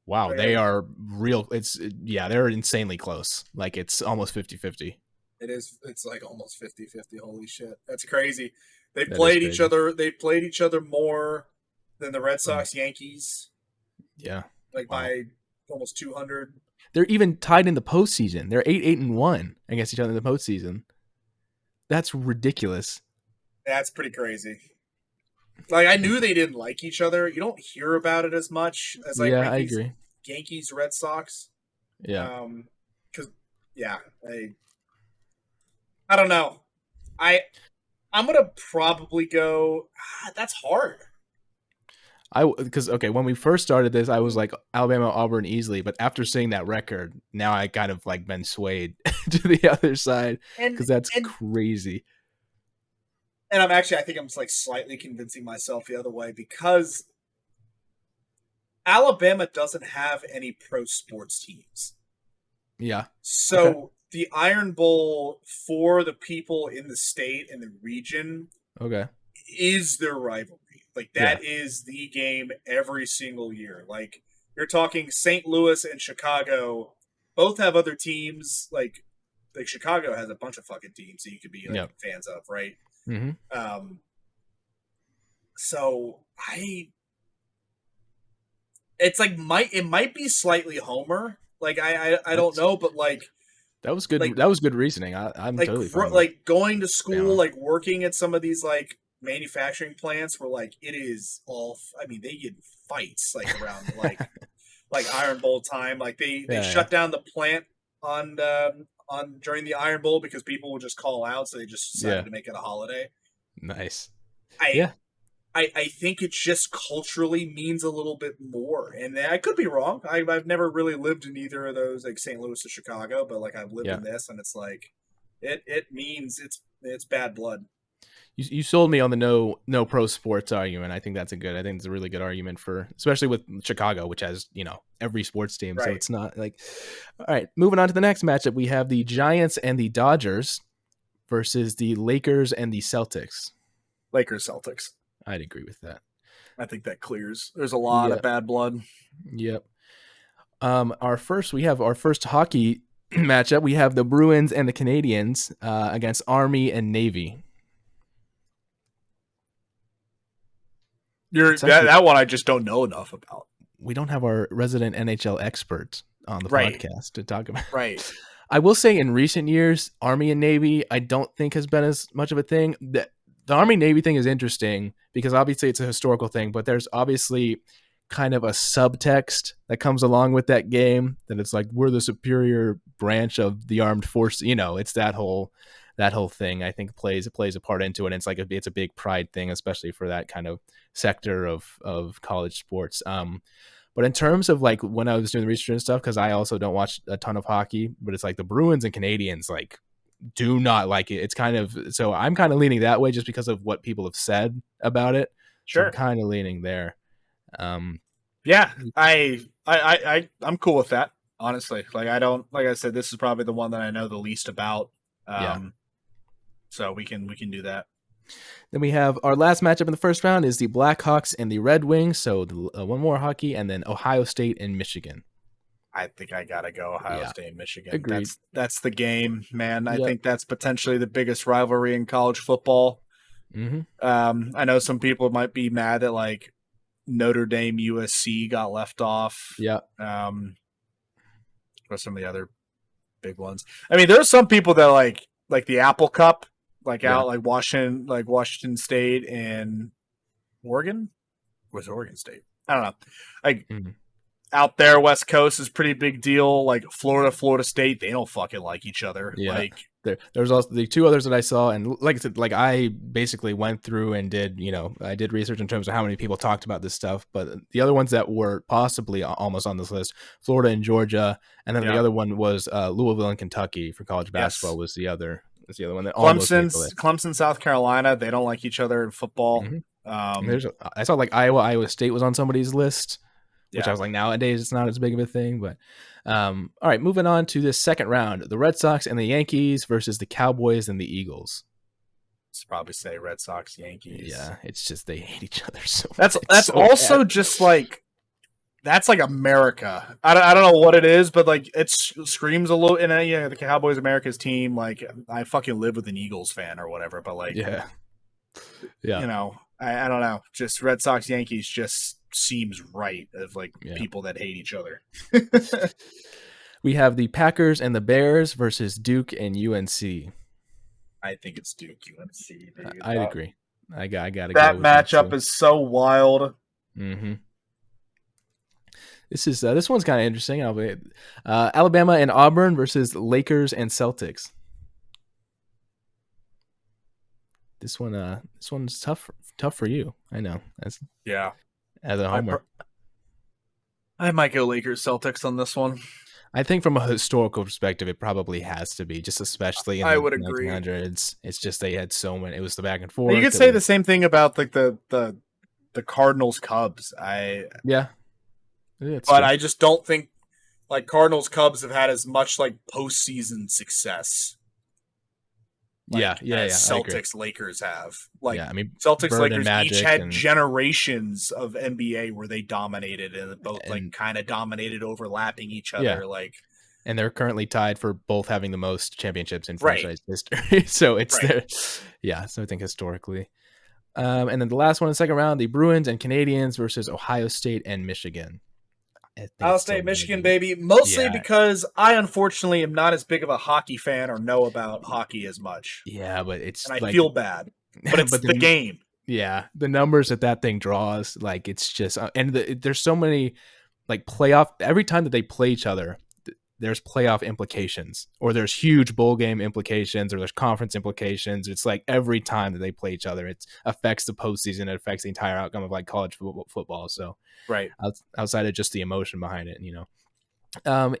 Wow, they are real. They're insanely close. Like, it's almost 50-50. It is. It's like almost 50-50. Holy shit, that's crazy. They played each other. They played each other more than the Red Sox, Yankees. Yeah, by almost 200. They're even tied in the postseason. They're 8-1 against each other in the postseason. That's ridiculous. That's pretty crazy. Like, I knew they didn't like each other. You don't hear about it as much as like I agree. Yankees, Red Sox. Yeah. Because I don't know. I'm gonna probably go. That's hard. When we first started this, I was like Alabama, Auburn easily, but after seeing that record, now I kind of like been swayed to the other side, because that's crazy. And I think I'm like slightly convincing myself the other way, because Alabama doesn't have any pro sports teams. Yeah. So the Iron Bowl for the people in the state and the region is their rivalry. Like, that is the game every single year. Like, you're talking St. Louis and Chicago both have other teams. Like Chicago has a bunch of fucking teams that you could be fans of, right? Mm-hmm. So it's like it might be slightly Homer. Like, I don't know, but like that was good. Like, that was good reasoning. I'm like, totally fine like going to school, like working at some of these like manufacturing plants where like it is all. I mean, they get fights like around like Iron Bowl time. Like they shut down the plant on during the Iron Bowl because people would just call out, so they just decided to make it a holiday. Nice. I think it just culturally means a little bit more, and I could be wrong. I've never really lived in either of those, like St. Louis or Chicago, but like I've lived in this, and it's like it means it's bad blood. You sold me on the no pro sports argument. I think that's it's a really good argument for, especially with Chicago, which has every sports team. Right. So it's not like, all right. Moving on to the next matchup, we have the Giants and the Dodgers versus the Lakers and the Celtics. Lakers Celtics. I'd agree with that. I think that clears. There's a lot of bad blood. Yep. Our first hockey matchup, we have the Bruins and the Canadiens against Army and Navy. That one I just don't know enough about. We don't have our resident NHL expert on the podcast to talk about. Right. I will say, in recent years, Army and Navy, I don't think has been as much of a thing. the Army Navy thing is interesting because obviously it's a historical thing, but there's obviously kind of a subtext that comes along with that game that it's like we're the superior branch of the armed force. It's that whole thing. I think plays a part into it. And it's a big pride thing, especially for that kind of sector of college sports. But in terms of like when I was doing the research and stuff, because I also don't watch a ton of hockey, but it's like the Bruins and Canadians like do not like it. It's kind of, so I'm kind of leaning that way just because of what people have said about it. So I'm Sure. kind of leaning there. Yeah, I'm cool with that. Honestly, like I said, this is probably the one that I know the least about. Yeah. So we can do that. Then we have our last matchup in the first round is the Blackhawks and the Red Wings. So one more hockey, and then Ohio State and Michigan. I think I gotta go Ohio State, Michigan. Agreed. That's the game, man. I Yep. think that's potentially the biggest rivalry in college football. Mm-hmm. I know some people might be mad that like Notre Dame USC got left off. Yeah. What are some of the other big ones? I mean, there's some people that like the Apple Cup, out like Washington State and Oregon. Was Oregon State? I don't know. Like out there, West Coast is pretty big deal. Like Florida State, they don't fucking like each other. Yeah. Like there's also the two others that I saw, and like I said, like I basically went through and did I did research in terms of how many people talked about this stuff. But the other ones that were possibly almost on this list, Florida and Georgia, and then the other one was Louisville and Kentucky for college basketball was the other. That's the other one that Clemson, South Carolina, they don't like each other in football. I saw like Iowa State was on somebody's list, which I was like, nowadays it's not as big of a thing. But all right, moving on to the second round, the Red Sox and the Yankees versus the Cowboys and the Eagles. Let's probably say Red Sox, Yankees. Yeah, it's just they hate each other so much. That's so also bad. Just like that's like America. I don't know what it is, but like it screams a little. And the Cowboys, America's team. Like I fucking live with an Eagles fan or whatever. But like, yeah. I don't know. Just Red Sox, Yankees just seems right of like people that hate each other. We have the Packers and the Bears versus Duke and UNC. I think it's Duke UNC. I agree. I gotta that go. That matchup is so wild. Mm-hmm. This one's kind of interesting. Alabama and Auburn versus Lakers and Celtics. This one's tough for you. I know. As a homer. I might go Lakers Celtics on this one. I think from a historical perspective, it probably has to be, just especially in the 1900s. It's just they had so many. It was the back and forth. You could say the same thing about like the Cardinals Cubs. But true. I just don't think like Cardinals Cubs have had as much like postseason success. Celtics Lakers have. Like Celtics Bird Lakers each had generations of NBA where they dominated and both like kind of dominated, overlapping each other. And they're currently tied for both having the most championships in franchise history. So it's there. Yeah. So I think historically. And then the last one in the second round, the Bruins and Canadians versus Ohio State and Michigan. Ohio State, Michigan, baby. Mostly because I unfortunately am not as big of a hockey fan or know about hockey as much. Yeah, but and I feel bad. But it's the game. Yeah, the numbers that thing draws, like it's just, and there's so many like playoff. Every time that they play each other, there's playoff implications, or there's huge bowl game implications, or there's conference implications. It's like every time that they play each other, it affects the postseason. It affects the entire outcome of like college football. So outside of just the emotion behind it,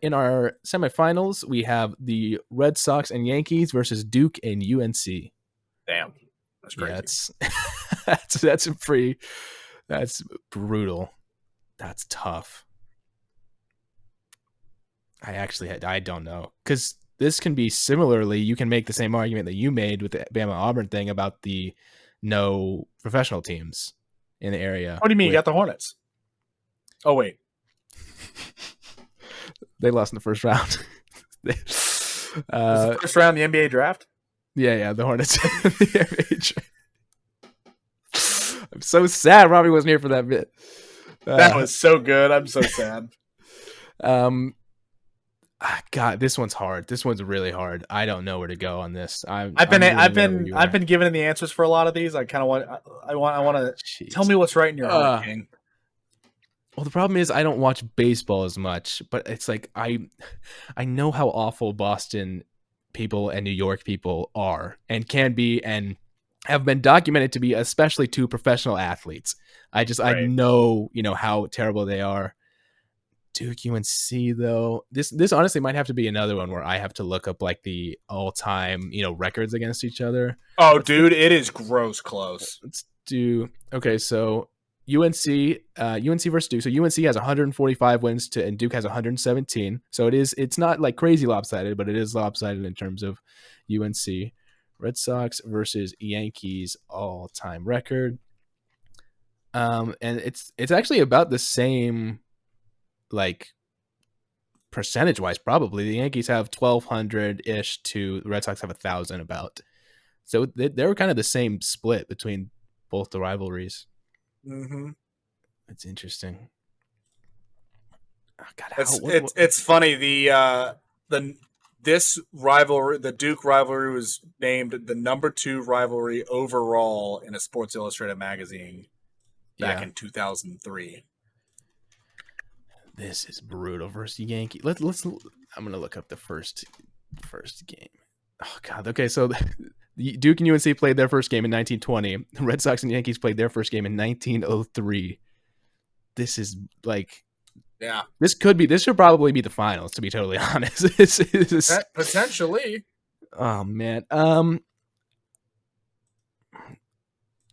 in our semifinals, we have the Red Sox and Yankees versus Duke and UNC. Damn, that's crazy. Yeah, that's brutal. That's tough. I don't know, because this can be similarly, you can make the same argument that you made with the Bama Auburn thing about the no professional teams in the area. What do you mean? You got the Hornets. Oh, wait. They lost in the first round. The first round of the NBA draft? Yeah, the Hornets. The NBA draft. I'm so sad Robbie wasn't here for that bit. That was so good. I'm so sad. God, this one's hard. This one's really hard. I don't know where to go on this. I've been I'm I've leaning wherever been you I've are. been given the answers for a lot of these. I kind of want I want to tell Jeez. me what's right in your heart, King. Well, the problem is I don't watch baseball as much, but it's like I know how awful Boston people and New York people are and can be and have been documented to be, especially to professional athletes. I Right. know, how terrible they are. Duke UNC though. This honestly might have to be another one where I have to look up like the all-time, records against each other. Oh, Let's look dude, it is gross close. let's do okay, so UNC versus Duke. So UNC has 145 wins and Duke has 117. So it's not like crazy lopsided, but it is lopsided in terms of UNC. Red Sox versus Yankees all-time record. And it's actually about the same, like, percentage wise, probably. The Yankees have 1,200 ish to the Red Sox have 1,000 about. So they were kind of the same split between both the rivalries. Mm-hmm. It's interesting. Oh, God, It's funny the this rivalry, the Duke rivalry, was named the #2 rivalry overall in a Sports Illustrated magazine back yeah, in 2003. this is brutal versus Yankee. Let's. I'm gonna look up the first game. Oh God. Okay, so the Duke and UNC played their first game in 1920. The Red Sox and Yankees played their first game in 1903. This is like Yeah, this should probably be the finals, to be totally honest. potentially. Oh man.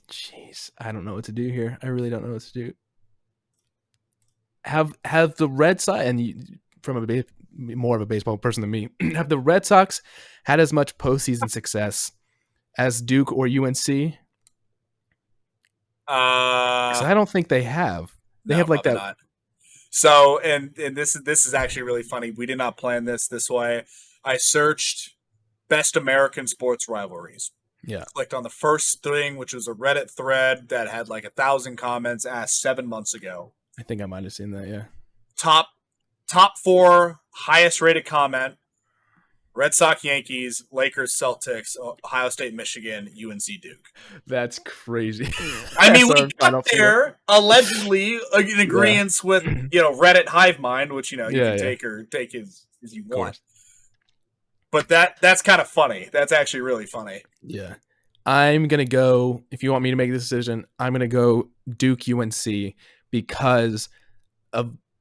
Jeez, I don't know what to do here. I really don't know what to do. Have the Red Sox, and from more of a baseball person than me, have the Red Sox had as much postseason success as Duke or UNC? Because I don't think they have. They No, have like probably that. not. So, and this is actually really funny. We did not plan this way. I searched best American sports rivalries. Yeah, Clicked on the first thing, which was a Reddit thread that had like 1,000 comments asked 7 months ago. I think I might have seen that. Yeah. Top four highest rated comment: Red Sox, Yankees, Lakers, Celtics, Ohio State, Michigan, UNC, Duke. That's crazy. I mean, That's we got there allegedly in agreement with Reddit hive mind, which you can take as you want. But that's kind of funny. That's actually really funny. Yeah. I'm going to go, if you want me to make this decision, I'm going to go Duke UNC because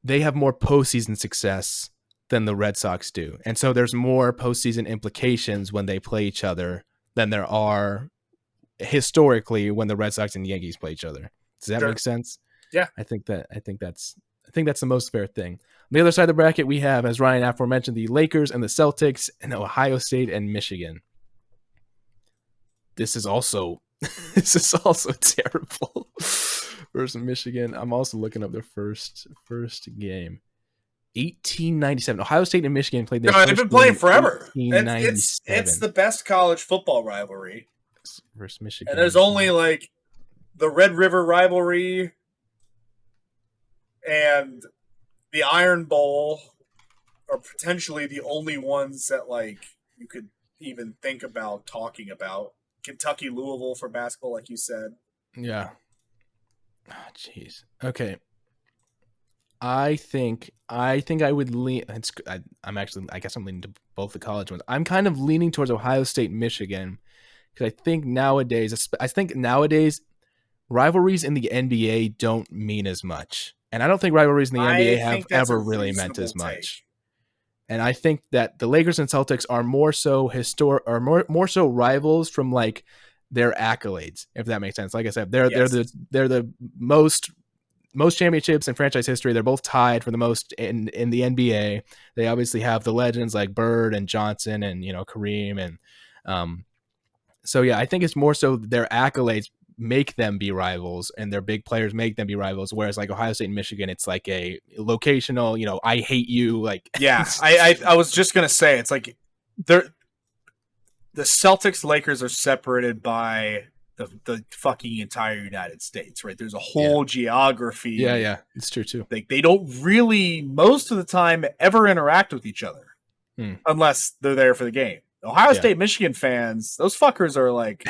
they have more postseason success than the Red Sox do. And so there's more postseason implications when they play each other than there are historically when the Red Sox and the Yankees play each other. Does that make sense? Yeah. I think that's the most fair thing. On the other side of the bracket, we have, as Ryan aforementioned, the Lakers and the Celtics and Ohio State and Michigan. This is also terrible versus Michigan. I'm also looking up their first game. 1897. Ohio State and Michigan played their first they've been playing forever. 1897. It's the best college football rivalry versus Michigan. And there's only like the Red River rivalry and the Iron Bowl are potentially the only ones that like you could even think about talking about. Kentucky, Louisville for basketball, like you said. Yeah. Oh, jeez. Okay. I think I would lean. I guess I'm leaning to both the college ones. I'm kind of leaning towards Ohio State, Michigan, because I think nowadays rivalries in the NBA don't mean as much, and I don't think rivalries in the NBA have ever really meant as much. And I think that the Lakers and Celtics are more so more so rivals from like their accolades, if that makes sense. Like I said, they're the most championships in franchise history. They're both tied for the most in the NBA. They obviously have the legends like Bird and Johnson and Kareem and so yeah, I think it's more so their accolades make them be rivals and their big players make them be rivals, whereas like Ohio State and Michigan, it's like a locational, I hate you, like yeah. I was just gonna say it's like the Celtics Lakers are separated by the fucking entire United States, right? There's a whole geography. Yeah, it's true too. Like they don't really most of the time ever interact with each other. unless they're there for the game. Ohio Yeah. State, Michigan fans, those fuckers are like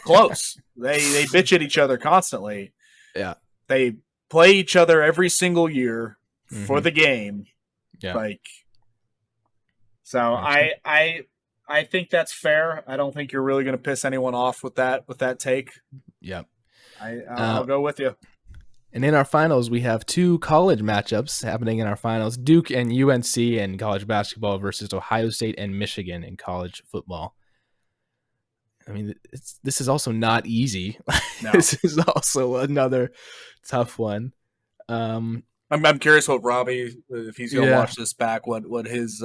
close. They bitch at each other constantly. Yeah. They play each other every single year for Mhm. the game. Yeah. Like, so I think that's fair. I don't think you're really going to piss anyone off with that take. Yeah. I'll go with you. And in our finals, we have two college matchups happening in our finals: Duke and UNC in college basketball versus Ohio State and Michigan in college football. I mean, this is also not easy. No. This is also another tough one. I'm curious what Robbie, if he's going to watch this back, what his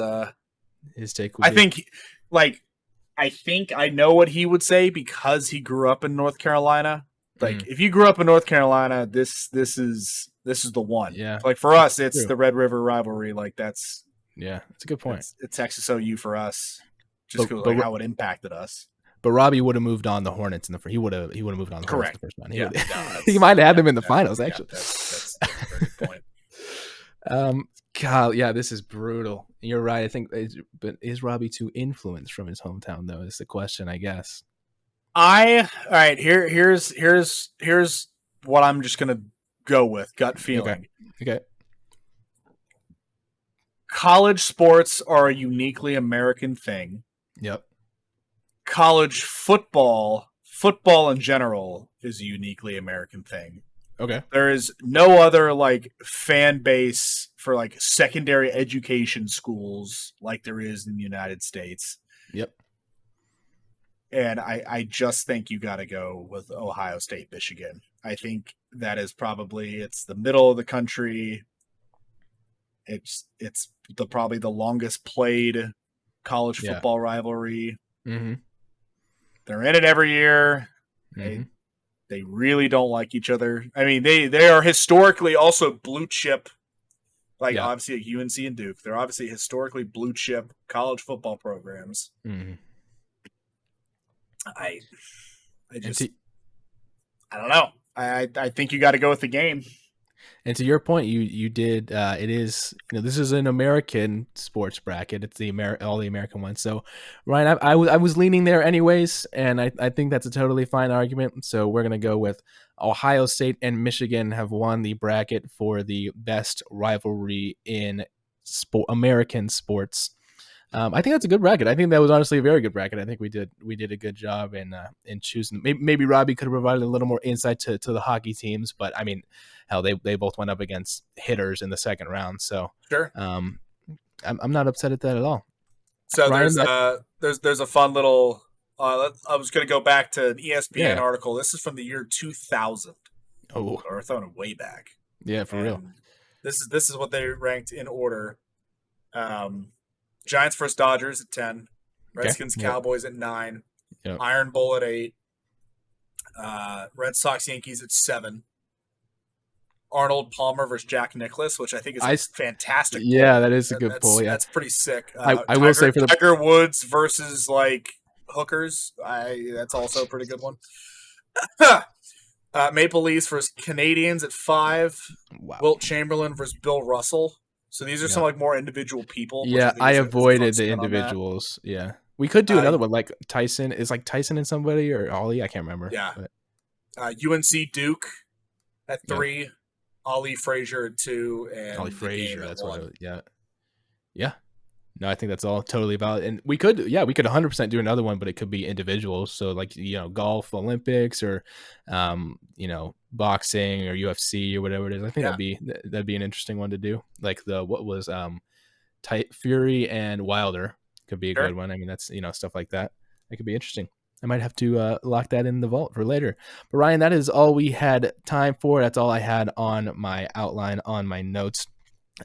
take would be. I think I know what he would say because he grew up in North Carolina. Like, if you grew up in North Carolina, this is the one. Yeah. Like, for us, it's the Red River rivalry. Like, that's a good point. It's Texas OU for us, just because how it impacted us. But Robbie would have moved on the Hornets in the first. He would have moved on the Hornets the first one. He might have had them in the finals actually. That's a very good point. God, yeah, this is brutal. You're right. I think, but is Robbie too influenced from his hometown though? Is the question, I guess. All right. Here's what I'm just gonna go with gut feeling. Okay. College sports are a uniquely American thing. Yep. College football in general is a uniquely American thing. Okay. There is no other like fan base for like secondary education schools like there is in the United States. Yep. And I just think you got to go with Ohio State, Michigan. I think that is it's the middle of the country. It's probably the longest played college football rivalry. Mm-hmm. They're in it every year. Mm-hmm. They really don't like each other. I mean, they are historically also blue chip, obviously like UNC and Duke. They're obviously historically blue chip college football programs. Mm-hmm. I don't know. I think you got to go with the game. And to your point, you did. It is, this is an American sports bracket. It's all the American ones. So, Ryan, I was leaning there anyways, and I think that's a totally fine argument. So we're gonna go with Ohio State and Michigan have won the bracket for the best rivalry in American sports. I think that's a good bracket. I think that was honestly a very good bracket. I think we did a good job in choosing. Maybe Robbie could have provided a little more insight to the hockey teams, but I mean, hell, they both went up against hitters in the second round. So sure, I'm not upset at that at all. So Ryan, there's a fun little. I was going to go back to an ESPN article. This is from the year 2000. Oh, or throwing it way back. Yeah, for real. This is what they ranked in order. Giants versus Dodgers at 10, Redskins Cowboys at 9, Iron Bowl at 8, Red Sox Yankees at 7, Arnold Palmer versus Jack Nicklaus, which I think is a fantastic. Yeah, that is a good pull. Yeah, that's pretty sick. I will say for Tiger Woods versus like hookers, that's also a pretty good one. Maple Leafs versus Canadians at 5. Wow. Wilt Chamberlain versus Bill Russell. So these are some like more individual people. Yeah, I avoided the individuals. Yeah, we could do another one like Tyson. Is like Tyson and somebody or Ollie? I can't remember. Yeah. UNC Duke at 3, Ollie Frazier at 2, and Ollie Frazier. That's what. Yeah. No, I think that's all totally valid, and we could 100% do another one, but it could be individuals. So like golf Olympics or boxing or UFC or whatever it is. I think that'd be an interesting one to do. Like Fury and Wilder could be a good one. I mean, that's stuff like that. That could be interesting. I might have to lock that in the vault for later. But Ryan, that is all we had time for. That's all I had on my outline on my notes.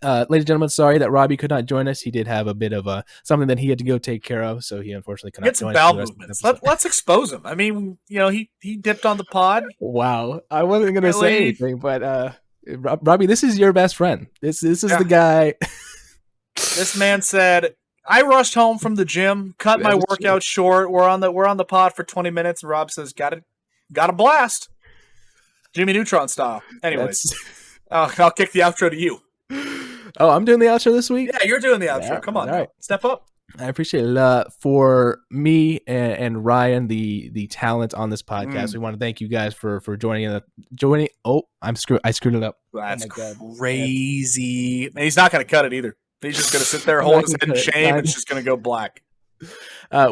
Ladies and gentlemen, sorry that Robbie could not join us. He did have a bit of something that he had to go take care of, so he unfortunately could not join us. Bowel movements. Let's expose him. I mean, he dipped on the pod. Wow, I wasn't going to say anything, but Robbie, this is your best friend. This is the guy. This man said, "I rushed home from the gym, cut my workout short. We're on the pod for 20 minutes." And Rob says, "Got a blast, Jimmy Neutron style." Anyways, I'll kick the outro to you. Oh, I'm doing the outro this week? Yeah, you're doing the outro. Come on, all right. Step up. I appreciate it. For me and Ryan, the talent on this podcast, we want to thank you guys for joining. Joining. Oh, I screwed it up. That's Oh my god, crazy. And he's not going to cut it either. He's just going to sit there, I'm hold not his gonna head in cut it. shame. It's just going to go black.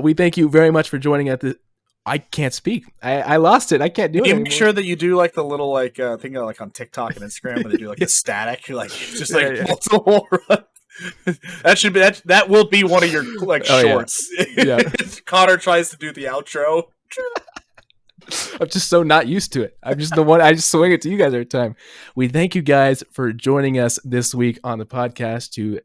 We thank you very much for joining at the. I can't speak. I lost it. I can't do it Can you anymore. make sure that you do like the little like thing like on TikTok and Instagram where they do like the static, like just like multiple run. That should be that will be one of your like shorts. Yeah. Connor tries to do the outro. I'm just so not used to it. I'm just the one. I just swing it to you guys every time. We thank you guys for joining us this week on the podcast to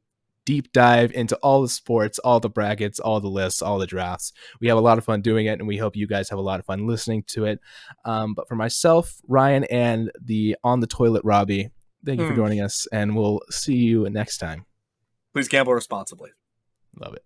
deep dive into all the sports, all the brackets, all the lists, all the drafts. We have a lot of fun doing it, and we hope you guys have a lot of fun listening to it. But for myself, Ryan, and the On the Toilet Robbie, thank you for joining us, and we'll see you next time. Please gamble responsibly. Love it.